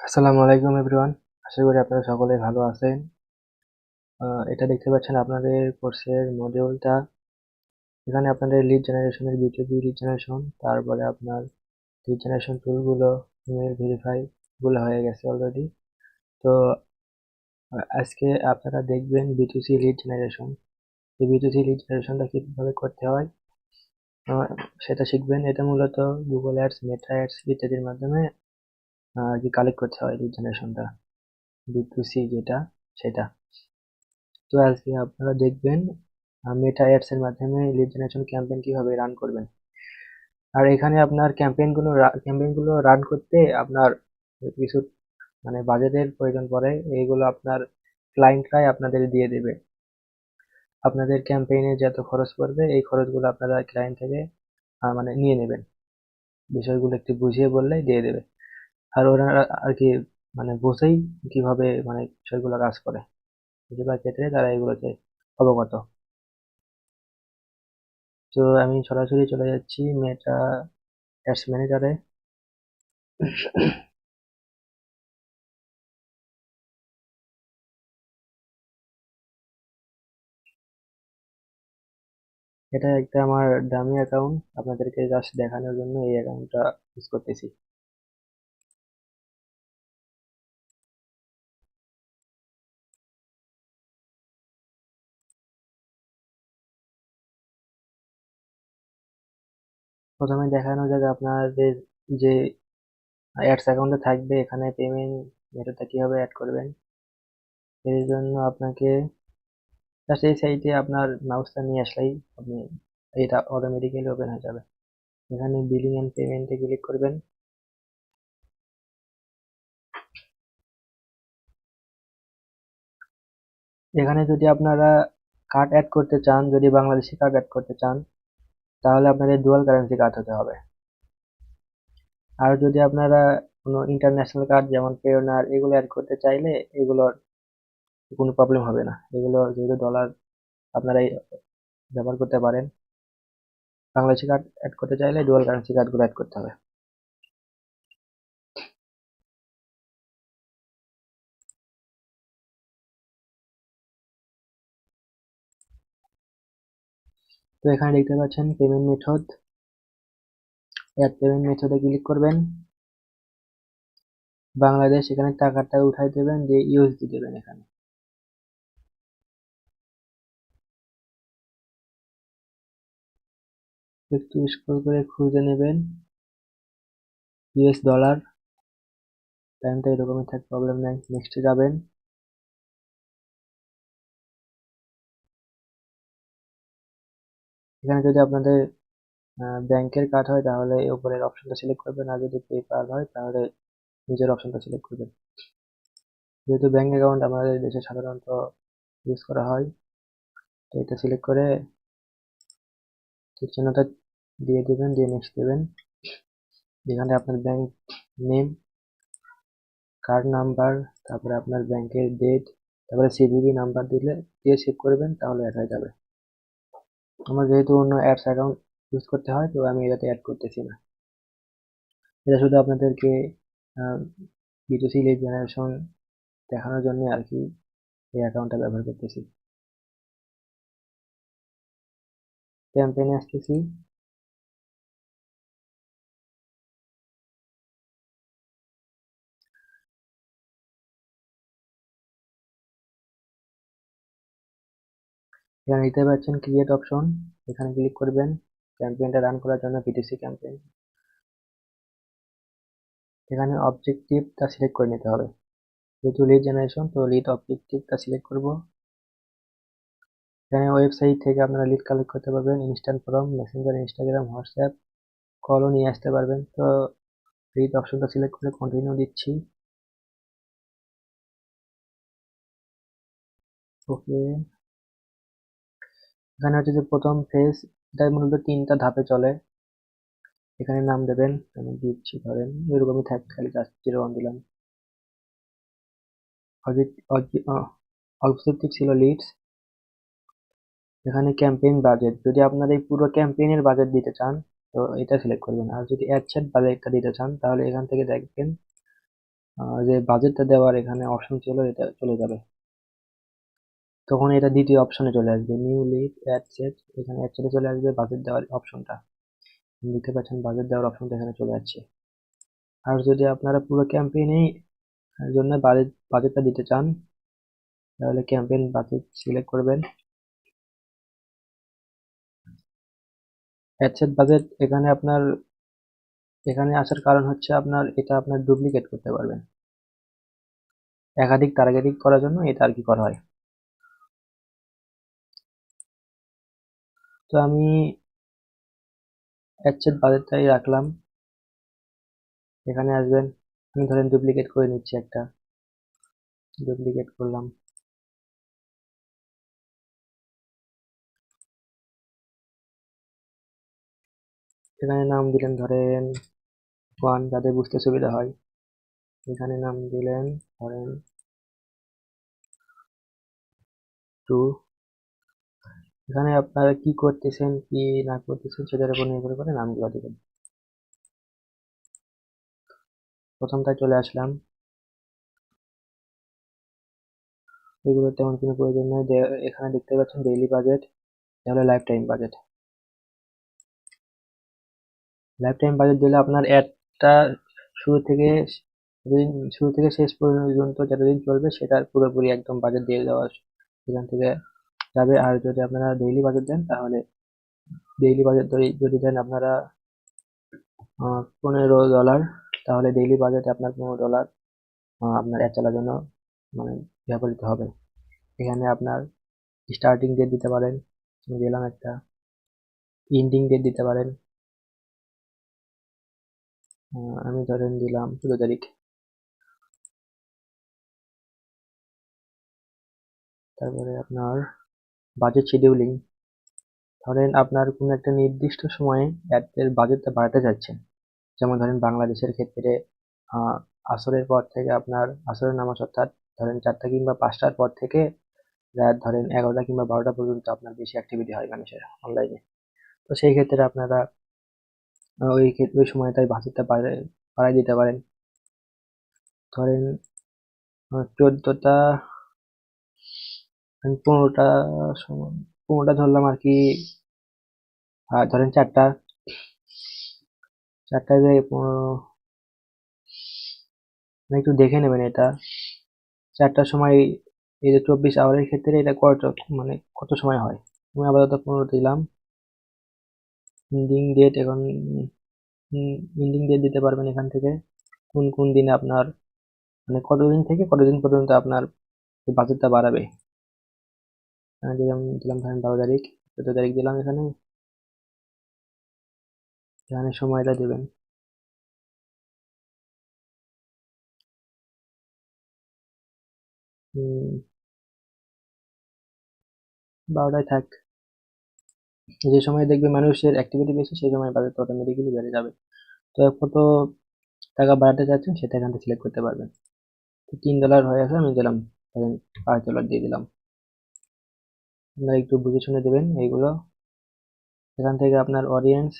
আসসালামু আলাইকুম এভরিওয়ান। আশা করি আপনারা সকলে ভালো আছেন। এটা দেখতে পাচ্ছেন আপনাদের কোর্সের মডিউলটা। এখানে আপনাদের লিড জেনারেশনের বিটুবি লিড জেনারেশন, তারপরে আপনার লিড জেনারেশন টুলগুলো, ইমেল ভেরিফাই গুলো হয়ে গেছে অলরেডি। তো আজকে আপনারা দেখবেন বিটুসি লিড জেনারেশন। এই বিটুসি লিড জেনারেশনটা কিভাবে করতে হয় আহ, সেটা শিখবেন। এটা মূলত গুগল অ্যাডস, মেটা অ্যাডস ইত্যাদির মাধ্যমে আর কি কালেক্ট করতে হয় লিড জেনারেশনটা, বিটুসি যেটা সেটা। তো আজকে আপনারা দেখবেন মেটা অ্যাডস এর মাধ্যমে লিড জেনারেশন ক্যাম্পেইন কিভাবে রান করবেন। আর এখানে আপনার ক্যাম্পেইন গুলো রান করতে আপনার কিছু মানে বাজেটের প্রয়োজন পড়ে। এইগুলো আপনার ক্লায়েন্টরাই আপনাদের দিয়ে দেবে। আপনাদের ক্যাম্পেইনে যত খরচ পড়বে এই খরচগুলো আপনারা ক্লায়েন্ট থেকে মানে নিয়ে নেবেন। বিষয়গুলো একটু বুঝিয়ে বললেই দিয়ে দেবে। আর ওরা আর কি মানে বোঝেই কিভাবে মানে বিষয়গুলো কাজ করে, বেশিরভাগ ক্ষেত্রে তারা এগুলোতে অবগত। তো আমি সরাসরি চলে যাচ্ছি মেটা অ্যাডস ম্যানেজারে। এটা একটা আমার ডামি অ্যাকাউন্ট, আপনাদেরকে জাস্ট দেখানোর জন্য এই অ্যাকাউন্টটা ইউজ করতেছি। প্রথমে দেখানো যাক আপনাদের যে অ্যাডস অ্যাকাউন্টে থাকবে, এখানে পেমেন্ট মেথডটা কিভাবে অ্যাড করবেন। এর জন্য আপনাকে জাস্ট এই সাইটে আপনার মাউসটা নিয়ে আসলেই আপনি এটা অটোমেটিক্যালি ওপেন হয়ে যাবে। এখানে বিলিং এন্ড পেমেন্টে ক্লিক করবেন। এখানে যদি আপনারা কার্ড অ্যাড করতে চান, যদি বাংলাদেশি কার্ড অ্যাড করতে চান, তাহলে আপনাদের ডুয়াল কারেন্সি কার্ড হতে হবে। আর যদি আপনারা কোনো ইন্টারন্যাশনাল কার্ড যেমন পেওনার এগুলো অ্যাড করতে চাইলে এগুলোর কোনো প্রবলেম হবে না। এগুলো যেহেতু ডলার আপনারা ব্যবহার করতে পারেন। বাংলাদেশি কার্ড অ্যাড করতে চাইলে ডুয়াল কারেন্সি কার্ডগুলো অ্যাড করতে হবে। তো এখানে দেখতে পাচ্ছেন পেমেন্ট মেথড, অ্যাড পেমেন্ট মেথডে ক্লিক করবেন। বাংলাদেশ, এখানে টাকাটা উঠাই দেবেন, দিয়ে ইউএসডি দেবেন। এখানে একটু স্ক্রল করে খুঁজে নেবেন ইউএস ডলার। টাইমটা এরকমই থাক, প্রবলেম নাই। নেক্সটে যাবেন। এখানে যদি আপনাদের ব্যাংকের কার্ড হয় তাহলে উপরের অপশনটা সিলেক্ট করবেন, আর যদি পেপাল হয় তাহলে নিজের অপশনটা সিলেক্ট করবেন। যেহেতু ব্যাংক অ্যাকাউন্ট আমাদের দেশে সাধারণত ইউজ করা হয়, তো এটা সিলেক্ট করে টিক চিহ্নটা দিয়ে দিবেন, দিয়ে নেক্সট দেবেন। যেখানে আপনার ব্যাংক নেম, কার্ড নাম্বার, তারপরে আপনার ব্যাংকের ডেট, তারপরে সিভিভি নাম্বার দিয়ে সেভ করবেন, তাহলে অ্যাড হয়ে যাবে। আমার যেহেতু অন্য অ্যাডস অ্যাকাউন্ট ইউজ করতে হয়, তো আমি এটাতে অ্যাড করতেছি না। এটা শুধু আপনাদেরকে বিটুসি লিড জেনারেশন দেখানোর জন্য আর কি এই অ্যাকাউন্টটা ব্যবহার করতেছি। ক্যাম্পেইনে আসতেছি। এখানে দেখতে পাচ্ছেন ক্রিয়েট অপশন, এখানে ক্লিক করবেন ক্যাম্পেইনটা রান করার জন্য, বিটিসি ক্যাম্পেইন। এখানে অবজেক্টিভটা সিলেক্ট করে নিতে হবে। যেহেতু লিড জেনারেশন, তো লিড অবজেক্টিভটা সিলেক্ট করব। এখানে ওয়েবসাইট থেকে আপনারা লিড কালেক্ট করতে পারবেন, instant form, Messenger, Instagram, WhatsApp, কলও নিয়ে আসতে পারবেন। তো লিড অপশনটা সিলেক্ট করে কন্টিনিউ দিচ্ছি। ওকে। এখানে হচ্ছে যে প্রথম ফেজ, এটা মূলত 3টা ধাপে চলে। এখানে নাম দেবেন, আমি দিচ্ছি ধরেন এরকমই থাক, খালি জাস্ট 01 দিলাম। অবজেক্টিভ ছিল লিডস। এখানে ক্যাম্পেইন বাজেট, যদি আপনার এই পুরো ক্যাম্পেইনের বাজেট দিতে চান তো এটা সিলেক্ট করবেন। আর যদি অ্যাড সেট বাজেটটা দিতে চান তাহলে এখান থেকে দেখবেন যে বাজেটটা দেওয়ার এখানে অপশন ছিল এটা চলে যাবে। তখন এটা দ্বিতীয় অপশনে চলে আসবে, নিউ লিড অ্যাড সেট। এখানে অ্যাড সেটে চলে আসবে বাজেট দেওয়ার অপশনটা। দেখতে পাচ্ছেন বাজেট দেওয়ার অপশনটা এখানে চলে আসছে। আর যদি আপনারা পুরো ক্যাম্পেইনেই জন্য বাজেটটা দিতে চান, তাহলে ক্যাম্পেইন বাজেট সিলেক্ট করবেন। অ্যাড সেট বাজেট এখানে আসার কারণ হচ্ছে এটা আপনার ডুপ্লিকেট করতে পারবেন। একাধিক টার্গেটিং করার জন্য এটা আর কি করা হয়। তো আমি অ্যাড সেট বাজেটটাই রাখলাম। এখানে আসবেন, আমি ধরেন ডুপ্লিকেট করে নিচ্ছি একটা, ডুপ্লিকেট করলাম। এখানে নাম দিলেন ধরেন 1, যাতে বুঝতে সুবিধা হয়। এখানে নাম দিলেন ধরেন 2। এখানে আপনারা কি করতেছেন কি না করতেছেন সেটার উপর নির্ভর করে নামগুলো দিবেন। প্রথমটায় চলে আসলাম। এগুলো তেমন কোনো প্রয়োজন নেই। এখানে দেখতে পাচ্ছেন ডেইলি বাজেট, তাহলে life time budget. Life time budget দিলে আপনার অ্যাডটা শুরু থেকে শুরু থেকে শেষ পর্যন্ত যতদিন চলবে সেটার পুরোপুরি একদম বাজেট দিয়ে দেওয়া সেখান থেকে যাবে। আর যদি আপনারা ডেইলি বাজেট দেন, তাহলে ডেইলি বাজেট যদি দেন আপনারা $15, তাহলে ডেইলি বাজেটে আপনার $15 আপনার অ্যাড চালার জন্য মানে ব্যবহৃত হবে। এখানে আপনার স্টার্টিং ডেট দিতে পারেন, আমি দিলাম একটা। এন্ডিং ডেট দিতে পারেন, আমি ধরেন দিলাম 14 তারিখ। তারপরে আপনার বাজেট শিডিউলিং, ধরেন আপনার কোনো একটা নির্দিষ্ট সময়ে অ্যাডের বাজেটটা বাড়াতে চাচ্ছেন। যেমন ধরেন বাংলাদেশের ক্ষেত্রে আহ, আসরের পর থেকে আপনার আসরের নামাজ, অর্থাৎ ধরেন 4টা কিংবা 5টার পর থেকে রাত ধরেন 11টা কিংবা 12টা পর্যন্ত আপনার বেশি অ্যাক্টিভিটি হয় মানুষের অনলাইনে। তো সেই ক্ষেত্রে আপনারা ওই সময়টায় বাজেটটা বাড়াই দিতে পারেন। ধরেন 14টা 15টা সময়, 15টা ধরলাম আর কি। আর ধরেন 4টায় যে 15, মানে একটু দেখে নেবেন এটা। 4টার সময় এই যে 24 আওয়ারের ক্ষেত্রে এটা কত সময় হয়। আমি আপাতত 15 দিলাম। ইন্ডিং ডেট এখন ইন্ডিং ডেট দিতে পারবেন এখান থেকে, কোন কোন দিনে আপনার মানে কতদিন থেকে কতদিন পর্যন্ত আপনার বাজেটটা বাড়াবে। দিলাম ধরেন 12 তারিখ, 14 তারিখ দিলাম এখানে। এখানে সময়টা দেবেন। 12টায় থাক। যে সময় দেখবে মানুষের অ্যাক্টিভিটি বেশি, সেই সময় বাজেট অটোমেটিক্যালি বেড়ে যাবে। তো কত টাকা বাড়াতে চাচ্ছেন সেটা এখান থেকে সিলেক্ট করতে পারবেন। তো $3 হয়ে গেছে, আমি দিলাম ধরেন $5 দিয়ে দিলাম। আপনারা একটু বুঝে শুনে দেবেন এইগুলো। এখান থেকে আপনার অডিয়েন্স,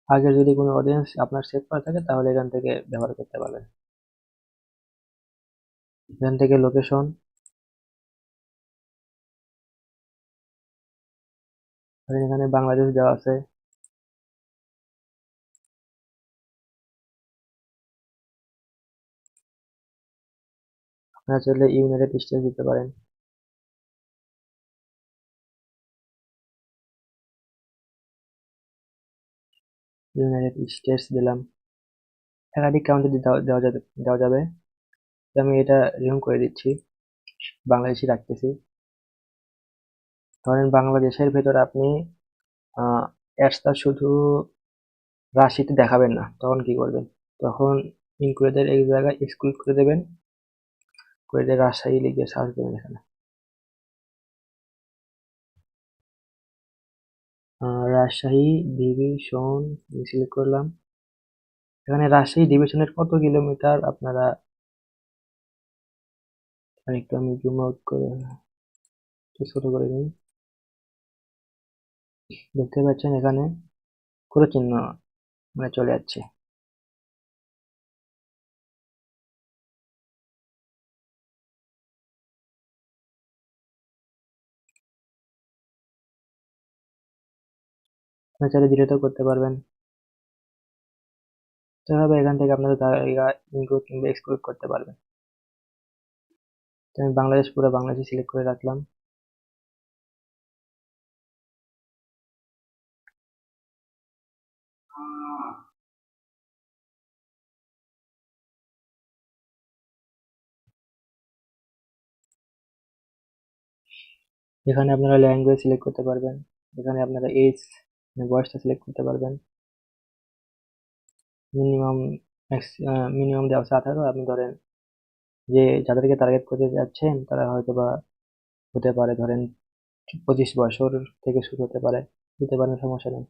আগে যদি কোনো অডিয়েন্স আপনার সেভ করা থাকে তাহলে এখান থেকে ব্যবহার করতে পারবেন। এখান থেকে লোকেশন, এখানে বাংলাদেশ দেওয়া আছে। আপনারা চাইলে ইউনাইটেড স্টেটস দিতে পারেন। ইউনাইটেড স্টেটস দিলাম। একাধিক কাউন্ট্রি দেওয়া যাবে। তো আমি এটা রিমুভ করে দিচ্ছি, বাংলাদেশি রাখতেছি। ধরেন বাংলাদেশের ভেতর আপনি অ্যাডসটা শুধু রাশিতে দেখাবেন না, তখন কি করবেন? তখন ইনক্লুডেড এক জায়গায় এক্সক্লুড করে দেবেন, করে দিয়ে রাজশাহী লিখে সার্চ দেবেন এখানে। রাজশাহী ডিভিশন সিলেক্ট করলাম। এখানে রাজশাহী ডিভিশনের কত কিলোমিটার আপনারা, আরেকটু আমি জুম আউট করে একটু ছোট করে নিই। দেখতে পাচ্ছেন এখানে পুরো চিহ্ন মানে চলে যাচ্ছে। চাইলে ডিলিটও করতে পারবেন। তো এভাবে এখান থেকে আপনারা জায়গা ইনক্লুড কিংবা এক্সক্লুড করতে পারবেন। তো আমি বাংলাদেশ, পুরো বাংলাদেশ সিলেক্ট করে রাখলাম। এখানে আপনারা ল্যাঙ্গুয়েজ সিলেক্ট করতে পারবেন। এখানে আপনারা এজ, বয়সটা সিলেক্ট করতে পারবেন। মিনিমাম মিনিমাম দেওয়া আছে 18। আপনি ধরেন যে যাদেরকে টার্গেট করতে যাচ্ছেন তারা হয়তো বা হতে পারে ধরেন 25 বছর থেকে শুরু হতে পারে, দিতে পারেন, সমস্যা নেই।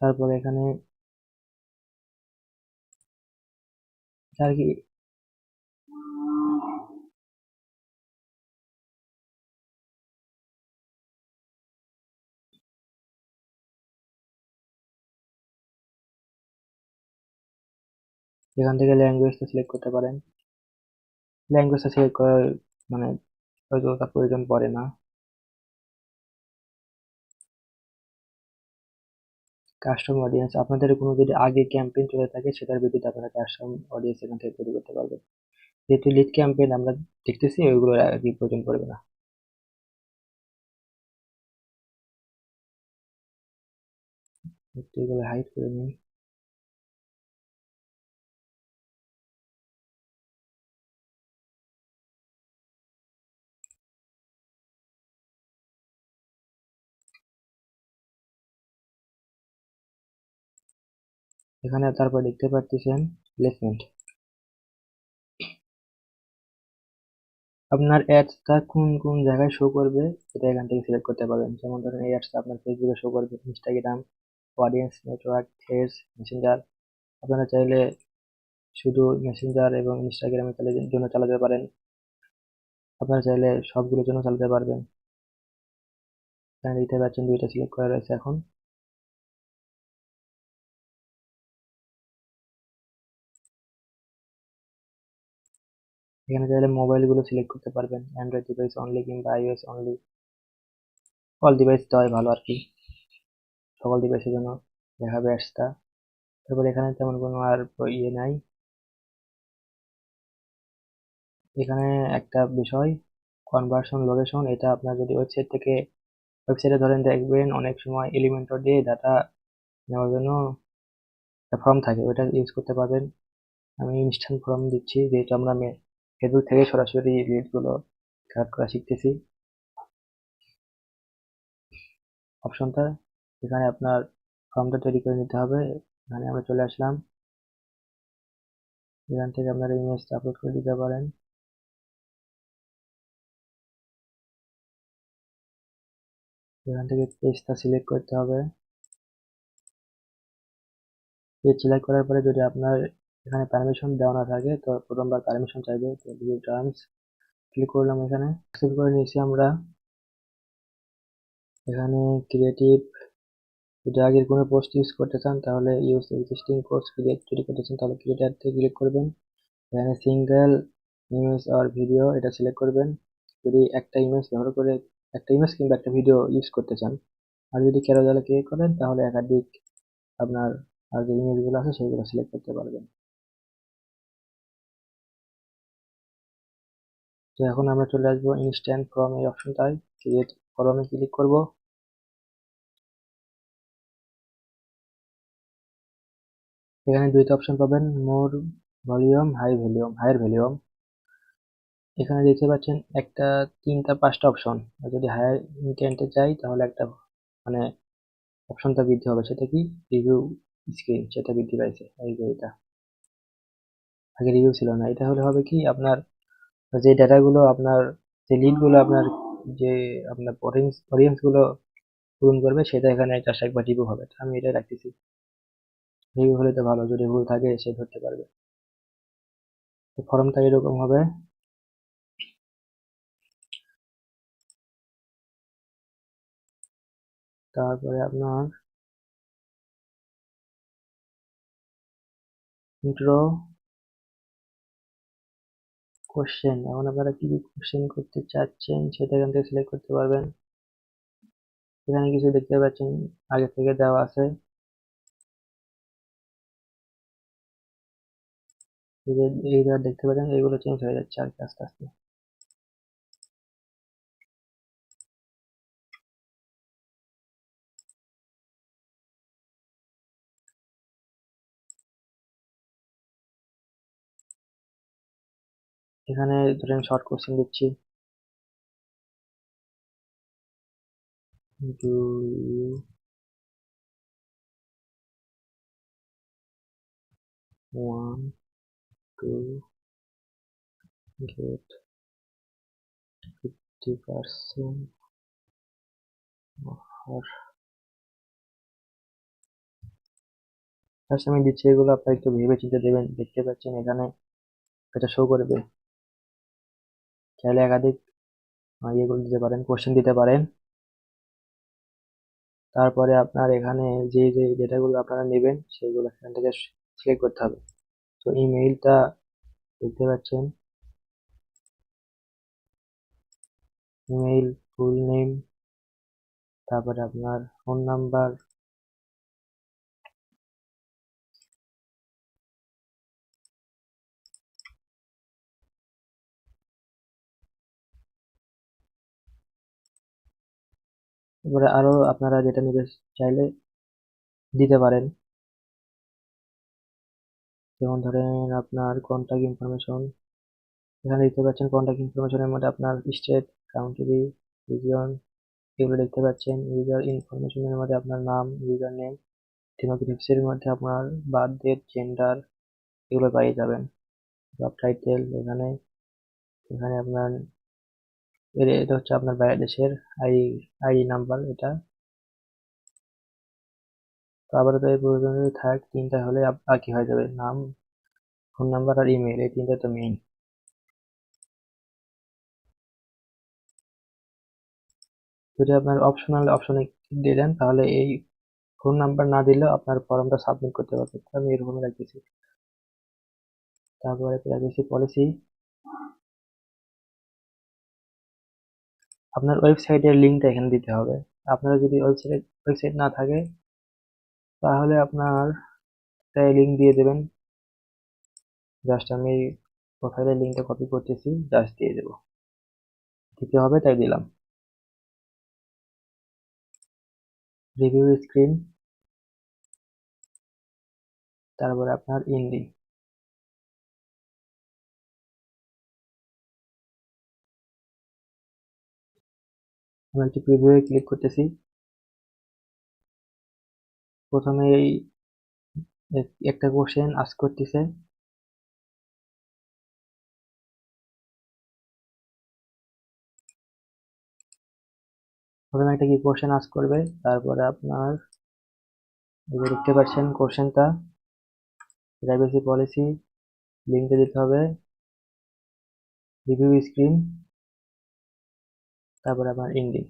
তারপরে এখানে আর কি, এখান থেকে ল্যাঙ্গুয়েজটা সিলেক্ট করতে পারেন। ল্যাঙ্গুয়েজটা সিলেক্ট করার মানে হয়তো তার প্রয়োজন পড়ে না। কাস্টম অডিয়েন্স, আপনাদের কোনো যদি আগে ক্যাম্পেইন চলে থাকে সেটার ভিত্তিতে আপনারা কাস্টম অডিয়েন্স এখান থেকে তৈরি করতে পারবেন। যেহেতু লিড ক্যাম্পেইন আমরা দেখতেছি, ওইগুলোর আর কি প্রয়োজন পড়বে না। একটু এগুলো হাইড করে নিই। এখানে তারপর দেখতে পাচ্ছেন প্লেসমেন্ট। আপনার অ্যাডসটা কোন কোন জায়গায় শো করবে সেটা এখান থেকে সিলেক্ট করতে পারবেন। যেমন ধরেন এই অ্যাডসটা আপনার ফেসবুকে শো করবে, Instagram, audience network, threads, Messenger. আপনারা চাইলে শুধু মেসেঞ্জার এবং ইনস্টাগ্রামের জন্য চালাতে পারেন, আপনারা চাইলে সবগুলোর জন্য চালাতে পারবেন। এখানে দেখতে পাচ্ছেন দুইটা সিলেক্ট করা রয়েছে। এখন এখানে চাইলে মোবাইলগুলো সিলেক্ট করতে পারবেন, অ্যান্ড্রয়েড ডিভাইস অনলি কিংবা আইওএস অনলি। অল ডিভাইস দেওয়াই ভালো আর কি, সকল ডিভাইসের জন্য দেখাবে অ্যাডসটা। তারপর এখানে তেমন কোনো আর ইয়ে নাই। এখানে একটা বিষয়, কনভার্সন লোকেশন, এটা আপনার যদি ওয়েবসাইট থেকে, ওয়েবসাইটে ধরেন দেখবেন অনেক সময় এলিমেন্টর দিয়ে ডাটা নেওয়ার জন্য একটা ফর্ম থাকে, ওইটা ইউজ করতে পারবেন। আমি ইনস্ট্যান্ট ফর্ম দিচ্ছি, যেহেতু আমরা ফেসবুক থেকে সরাসরি লিডগুলো কালেক্ট করা শিখতেছি। অপশনটা এখানে আপনার ফর্মটা তৈরি করে নিতে হবে। এখানে আমরা চলে আসলাম। এখান থেকে আপনারা ইমেজটা আপলোড করে দিতে পারেন। এখান থেকে পেজটা সিলেক্ট করতে হবে। পেজ সিলেক্ট করার পরে যদি আপনার এখানে পারমিশন দেওয়া না থাকে তো প্রথমবার পারমিশন চাইবে। তো ভিউ টার্মস ক্লিক করলাম, এখানে অ্যাকসেপ্ট করে নিয়েছি আমরা। এখানে ক্রিয়েটিভ, যদি আগের কোনো পোস্ট ইউজ করতে চান তাহলে ইউজ এক্সিস্টিং পোস্ট ক্রিয়েট, যদি করতে চান তাহলে ক্রিয়েটারতে ক্লিক করবেন। এখানে সিঙ্গেল ইমেজ আর ভিডিও এটা সিলেক্ট করবেন, যদি একটা ইমেজ ব্যবহার করে, একটা ইমেজ কিংবা একটা ভিডিও ইউজ করতে চান। আর যদি ক্যারোজালে ক্লিক করেন তাহলে একাধিক আপনার আর যে ইমেজগুলো আছে সেগুলো সিলেক্ট করতে পারবেন। তো এখন আমরা চলে আসবো ইনস্ট্যান্ট ফর্ম এই অপশনটায়, ক্রিয়েট ফর্মে ক্লিক করব। এখানে দুইটা অপশন পাবেন, মোর ভলিউম, হাইয়ার ভলিউম। এখানে দেখতে পাচ্ছেন একটা, তিনটা, পাঁচটা অপশন। যদি হায়ার ইন্টেন্টে চাই তাহলে একটা মানে অপশনটা বৃদ্ধি হবে, সেটা কি, রিভিউ স্ক্রিন, সেটা বৃদ্ধি পাইছে। এই যে এটা, আগে রিভিউ ছিল না। এটা হলে হবে কি, আপনার যে ডাটাগুলো আপনার, যে লিডগুলো আপনার, যে আপনার অডিয়েন্স গুলো পূরণ করবে সেটা এখানে জাস্ট একবার রিভিউ হবে। তো আমি এটা রাখতেছি, রিভিউ হলে তো ভালো, যদি ভুল থাকে সে ধরতে পারবে। তো ফর্মটা এরকম হবে। তারপরে আপনার ইন্ট্রো, কোশ্চেন, এখন আপনারা কি কি কোশ্চেন করতে চাচ্ছেন সেটা এখান থেকে সিলেক্ট করতে পারবেন। এখানে কিছু দেখতে পাচ্ছেন আগে থেকে দেওয়া আছে, এইগুলো দেখতে পাচ্ছেন, এইগুলো চেঞ্জ হয়ে যাচ্ছে আর কি আস্তে আস্তে। এখানে ধরেন শর্ট কোশ্চেন দিচ্ছি, do you want to get 50% offer. First আমি দিচ্ছি, এগুলো আপনারা একটু ভেবে চিন্তে দেবেন। দেখতে পাচ্ছেন এখানে এটা শো করবে, চাইলে একাধিক ইয়েগুলো দিতে পারেন, কোশ্চেন দিতে পারেন। তারপরে আপনার এখানে যে যে ডেটাগুলো আপনারা নেবেন সেইগুলো এখান থেকে সিলেক্ট করতে হবে। তো ইমেইলটা দেখতে পাচ্ছেন, ইমেইল, ফুল নেম, তারপরে আপনার ফোন নাম্বার, তারপরে আরো আপনারা যেটা নিতে চাইলে দিতে পারেন। যেমন ধরেন আপনার কন্ট্যাক্ট ইনফরমেশন, এখানে দেখতে পাচ্ছেন কন্ট্যাক্ট ইনফরমেশনের মধ্যে আপনার স্টেট, কান্ট্রি, রিজিয়ন এগুলো দেখতে পাচ্ছেন। ইউজার ইনফরমেশনের মধ্যে আপনার নাম, ইউজার নেম, ডেমোগ্রাফিক্সের মধ্যে আপনার বার্থ ডেট, জেন্ডার এগুলো পেয়ে যাবেন। জব টাইটেল এখানে, এখানে আপনার এটা হচ্ছে আপনার বাইরের দেশের আই আই নাম্বার এটা। তো আবার তো এই প্রয়োজন যদি থাক তিনটা হলে আর কি হয়ে যাবে, নাম, ফোন নাম্বার আর ইমেল, এই তিনটা তো মেইন। যদি আপনার অপশনাল অপশনে দিয়ে দেন তাহলে এই ফোন নাম্বার না দিলেও আপনার ফর্মটা সাবমিট করতে পারবেন। তো আমি এরকম রাখতেছি। তারপরে প্রাইভেসি পলিসি, আপনার ওয়েবসাইটের লিঙ্কটা এখানে দিতে হবে। আপনার যদি ওয়েবসাইট না থাকে তাহলে আপনার লিঙ্ক দিয়ে দেবেন। জাস্ট আমি প্রোফাইলের লিঙ্কটা কপি করতেছি, জাস্ট দিয়ে দেবো, দিতে হবে তাই দিলাম। রিভিউ স্ক্রিন, তারপরে আপনার হিন্দি। আমি একটি প্রিভিউ ক্লিক করতেছি। প্রথমে এই একটা কোশ্চেন আস্ক করতেছে, প্রথমে একটা কি কোশ্চেন আস্ক করবে, তারপরে আপনার এই যে দেখতে পাচ্ছেন কোশ্চেনটা, প্রাইভেসি পলিসি, লিঙ্কটা দিতে হবে, রিভিউ স্ক্রিন, তারপরে আপনার এন্ডিং।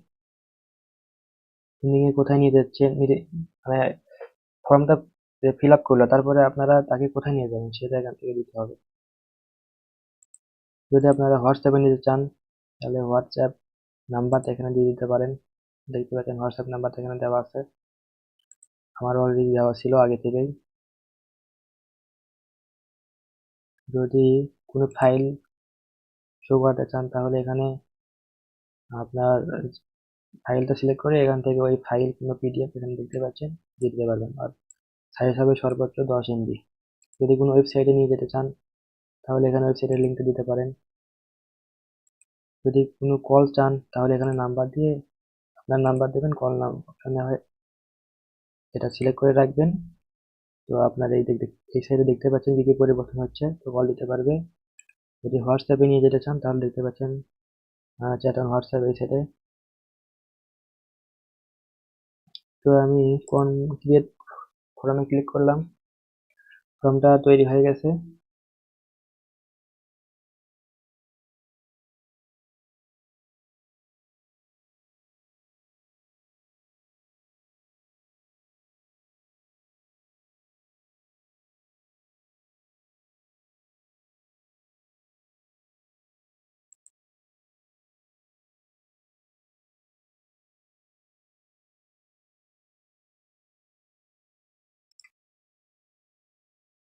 এন্ডিং এ কোথায় নিয়ে যাচ্ছে, মানে ফর্মটা ফিল আপ করলো, তারপরে আপনারা তাকে কোথায় নিয়ে যাবেন সেটা এখান থেকে দিতে হবে। যদি আপনারা হোয়াটসঅ্যাপে নিতে চান তাহলে হোয়াটসঅ্যাপ নাম্বারটা এখানে দিয়ে দিতে পারেন। দেখতে পাচ্ছেন হোয়াটসঅ্যাপ নাম্বারটা এখানে দেওয়া আছে, আমার অলরেডি দেওয়া ছিল আগে থেকেই। যদি কোনো ফাইল শো করাতে চান তাহলে এখানে আপনার ফাইলটা সিলেক্ট করে এখান থেকে ওই ফাইল কিংবা পিডিএফ এখানে দেখতে পাচ্ছেন দিয়ে দিতে পারবেন। আর সাইজ হবে সর্বোচ্চ 10 MB। যদি কোনো ওয়েবসাইটে নিয়ে যেতে চান তাহলে এখানে ওয়েবসাইটের লিঙ্কটা দিতে পারেন। যদি কোনো কল চান তাহলে এখানে নাম্বার দিয়ে আপনার নাম্বার দেবেন, কল নাম অপশনে হয় এটা সিলেক্ট করে রাখবেন। তো আপনার এই সাইডে দেখতে পাচ্ছেন কি কি পরিবর্তন হচ্ছে, তো কল দিতে পারবে। যদি হোয়াটসঅ্যাপে নিয়ে যেতে চান তাহলে দেখতে পাচ্ছেন চ্যাট অন হোয়াটসঅ্যাপ এই সাইডে। তো আমি কোন ক্রিয়েট ফর্মে ক্লিক করলাম, ফর্মটা তৈরি হয়ে গেছে।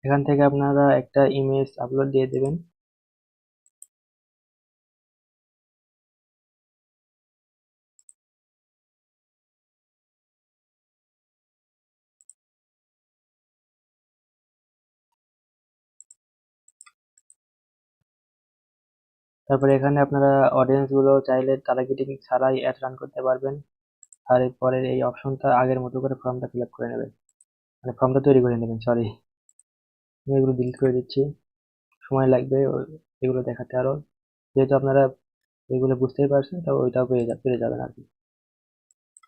এখান থেকে আপনারা একটা ইমেজ আপলোড দিয়ে দেবেন। তারপরে এখানে আপনারা অডিয়েন্স গুলো চাইলে টার্গেটিং ছাড়াই অ্যাড রান করতে পারবেন। আর এরপরের এই অপশনটা আগের মতো করে ফর্মটা ফিল আপ করে নেবেন, মানে ফর্মটা তৈরি করে নেবেন, সরি। আমি এগুলো ডিলিট করে দিচ্ছি, সময় লাগবে এগুলো দেখাতে আরো। যেহেতু আপনারা এগুলো বুঝতেই পারছেন, তবে ওইটাও পেয়ে যাবেন আর কি,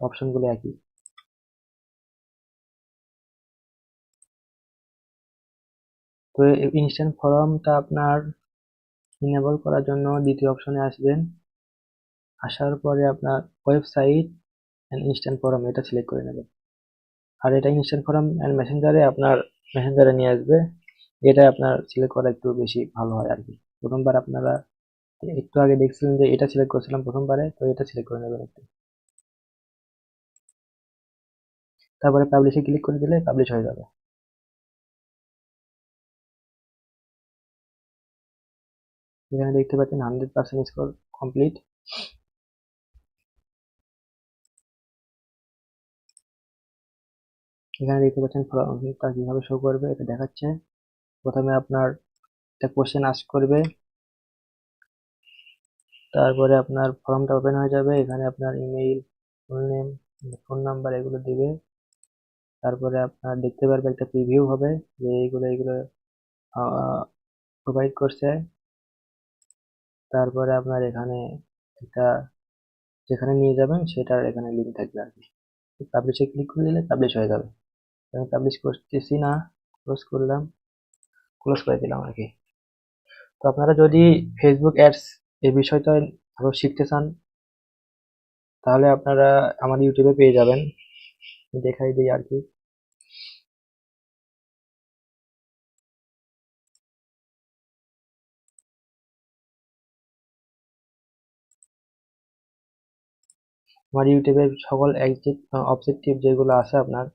অপশনগুলো একই। তো ইনস্ট্যান্ট ফর্মটা আপনার ইনেবল করার জন্য দ্বিতীয় অপশনে আসবেন। আসার পরে আপনার ওয়েবসাইট অ্যান্ড ইনস্ট্যান্ট ফর্ম এটা সিলেক্ট করে নেবেন। আর এটা ইনস্ট্যান্ট ফর্ম অ্যান্ড মেসেঞ্জারে আপনার মেসেঞ্জারে নিয়ে আসবে। এটা আপনার সিলেক্ট করা একটু বেশি ভালো হয় আর কি। প্রথমবার আপনারা একটু আগে দেখছিলেন যে এটা সিলেক্ট করছিলাম প্রথমবারে, তো এটা সিলেক্ট করে নেবেন একটু। তারপরে পাবলিশে ক্লিক করে দিলে পাবলিশ হয়ে যাবে। এখানে দেখতে পাচ্ছেন 100% স্কোর কমপ্লিট। এখানে দেখতে পাচ্ছেন ফর্মটা কিভাবে শো করবে এটা দেখাচ্ছে। প্রথমে আপনার একটা কোশ্চেন আস্ক করবে, তারপরে আপনার ফর্মটা ওপেন হয়ে যাবে। এখানে আপনার email, full name, phone number এগুলো দিবে। তারপরে আপনার দেখতে পারবে একটা প্রিভিউ হবে যে এইগুলো প্রোভাইড করছে। তারপরে আপনার এখানে একটা যেখানে নিয়ে যাবেন সেটার এখানে লিঙ্ক থাকবে আর কি। পাবলিশে ক্লিক করে দিলে পাবলিশ হয়ে যাবে। আমি পাবলিশ করতেছি না, ক্লোজ করলাম, ক্লোজ করে দিলাম আর কি। তো আপনারা যদি ফেসবুক অ্যাডস এই বিষয়টা আরো শিখতে চান, তাহলে আপনারা আমার ইউটিউবে পেয়ে যাবেন, দেখাই দিই আর কি। আমার ইউটিউবের সকল অবজেক্টিভ যেগুলো আছে আপনার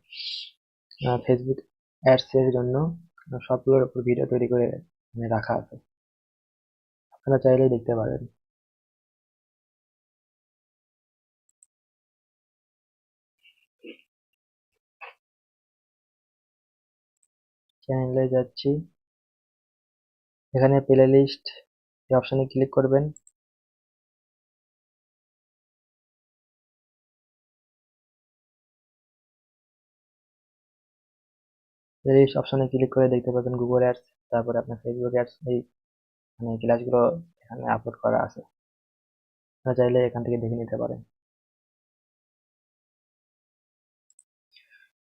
ফেসবুক অ্যাডস এর জন্য, সবগুলোর উপর ভিডিও তৈরি করে রাখা আছে, আপনারা চাইলেই দেখতে পারেন। চ্যানেলে যাচ্ছি, এখানে প্লে লিস্ট এই অপশনে ক্লিক করবেন। প্লে লিস্ট অপশনে ক্লিক করে দেখতে পাবেন গুগল অ্যাডস, তারপরে আপনার ফেসবুক অ্যাডস, এই মানে ক্লাসগুলো এখানে আপলোড করা আছে, আপনারা চাইলে এখান থেকে দেখে নিতে পারেন।